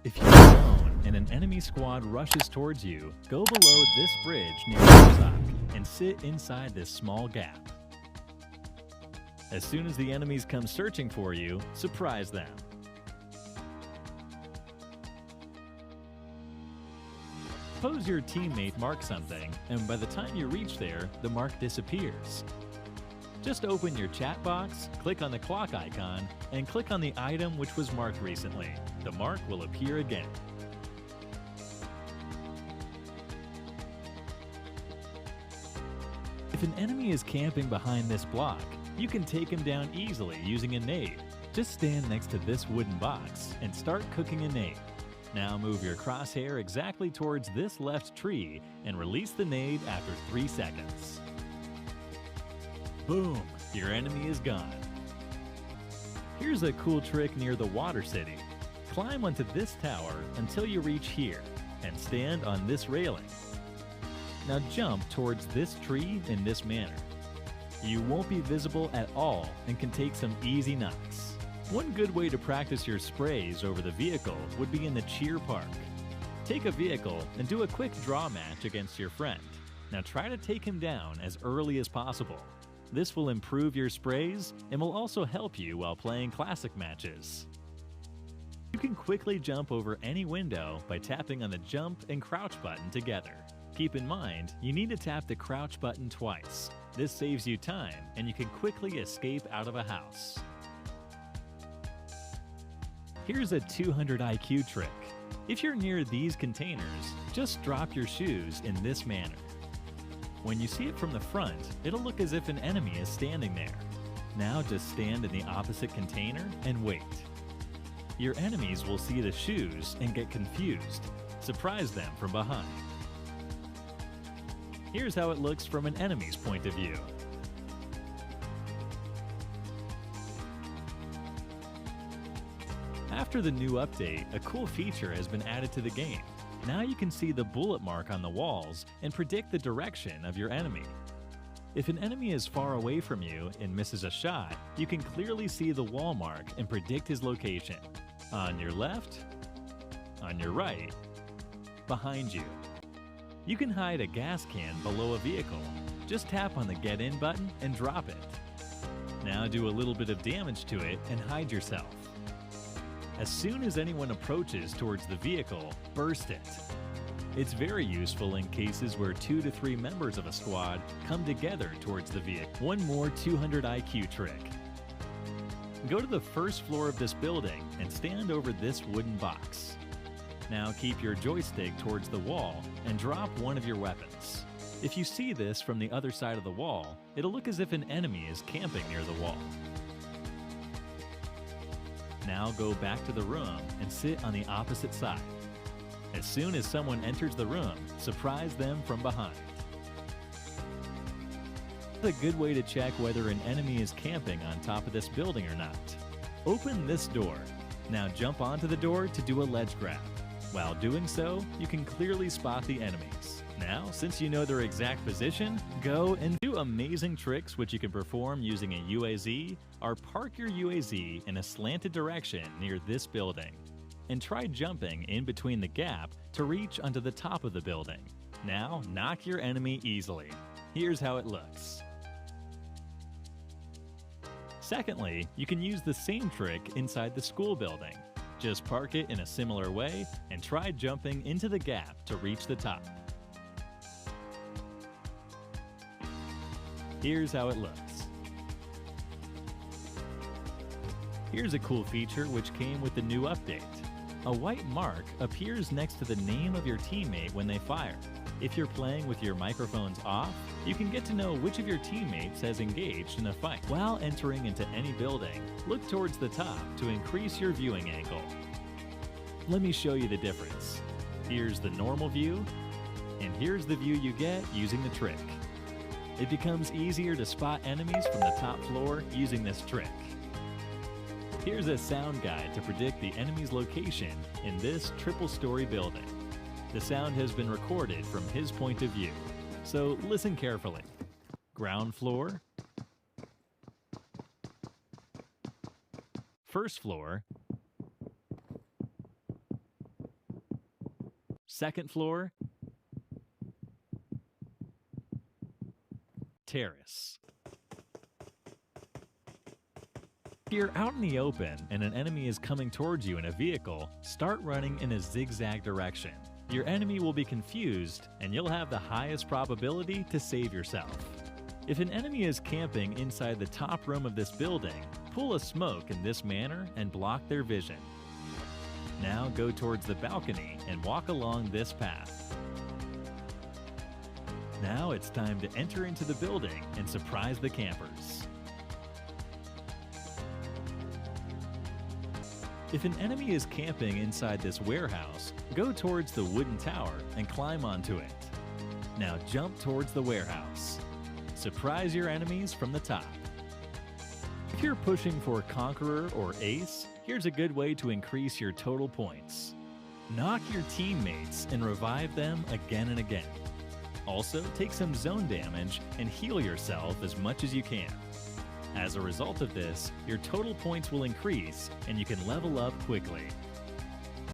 If you're alone and an enemy squad rushes towards you, go below this bridge near the top and sit inside this small gap. As soon as the enemies come searching for you, surprise them. Suppose your teammate marks something, and by the time you reach there, the mark disappears. Just open your chat box, click on the clock icon, and click on the item which was marked recently. The mark will appear again. If an enemy is camping behind this block, you can take him down easily using a nade. Just stand next to this wooden box and start cooking a nade. Now move your crosshair exactly towards this left tree and release the nade after 3 seconds. Boom! Your enemy is gone. Here's a cool trick near the water city. Climb onto this tower until you reach here and stand on this railing. Now jump towards this tree in this manner. You won't be visible at all and can take some easy knocks. One good way to practice your sprays over the vehicle would be in the cheer park. Take a vehicle and do a quick draw match against your friend. Now try to take him down as early as possible. This will improve your sprays and will also help you while playing classic matches. You can quickly jump over any window by tapping on the jump and crouch button together. Keep in mind, you need to tap the crouch button twice. This saves you time and you can quickly escape out of a house. Here's a 200 IQ trick. If you're near these containers, just drop your shoes in this manner. When you see it from the front, it'll look as if an enemy is standing there. Now just stand in the opposite container and wait. Your enemies will see the shoes and get confused. Surprise them from behind. Here's how it looks from an enemy's point of view. After the new update, a cool feature has been added to the game. Now you can see the bullet mark on the walls and predict the direction of your enemy. If an enemy is far away from you and misses a shot, you can clearly see the wall mark and predict his location. On your left, on your right, behind you. You can hide a gas can below a vehicle. Just tap on the Get In button and drop it. Now do a little bit of damage to it and hide yourself. As soon as anyone approaches towards the vehicle, burst it. It's very useful in cases where 2 to 3 members of a squad come together towards the vehicle. One more 200 IQ trick. Go to the first floor of this building and stand over this wooden box. Now keep your joystick towards the wall and drop one of your weapons. If you see this from the other side of the wall, it'll look as if an enemy is camping near the wall. Now go back to the room and sit on the opposite side. As soon as someone enters the room, surprise them from behind. It's a good way to check whether an enemy is camping on top of this building or not. Open this door. Now jump onto the door to do a ledge grab. While doing so, you can clearly spot the enemies. Now, since you know their exact position, go and do amazing tricks which you can perform using a UAZ, or park your UAZ in a slanted direction near this building. And try jumping in between the gap to reach onto the top of the building. Now, knock your enemy easily. Here's how it looks. Secondly, you can use the same trick inside the school building. Just park it in a similar way and try jumping into the gap to reach the top. Here's how it looks. Here's a cool feature which came with the new update. A white mark appears next to the name of your teammate when they fire. If you're playing with your microphones off, you can get to know which of your teammates has engaged in a fight. While entering into any building, look towards the top to increase your viewing angle. Let me show you the difference. Here's the normal view, and here's the view you get using the trick. It becomes easier to spot enemies from the top floor using this trick. Here's a sound guide to predict the enemy's location in this triple-story building. The sound has been recorded from his point of view, so listen carefully. Ground floor, first floor, second floor, terrace. If you're out in the open and an enemy is coming towards you in a vehicle, start running in a zigzag direction. Your enemy will be confused and you'll have the highest probability to save yourself. If an enemy is camping inside the top room of this building, pull a smoke in this manner and block their vision. Now go towards the balcony and walk along this path. Now it's time to enter into the building and surprise the campers. If an enemy is camping inside this warehouse, go towards the wooden tower and climb onto it. Now jump towards the warehouse. Surprise your enemies from the top. If you're pushing for Conqueror or Ace, here's a good way to increase your total points. Knock your teammates and revive them again and again. Also, take some zone damage and heal yourself as much as you can. As a result of this, your total points will increase and you can level up quickly.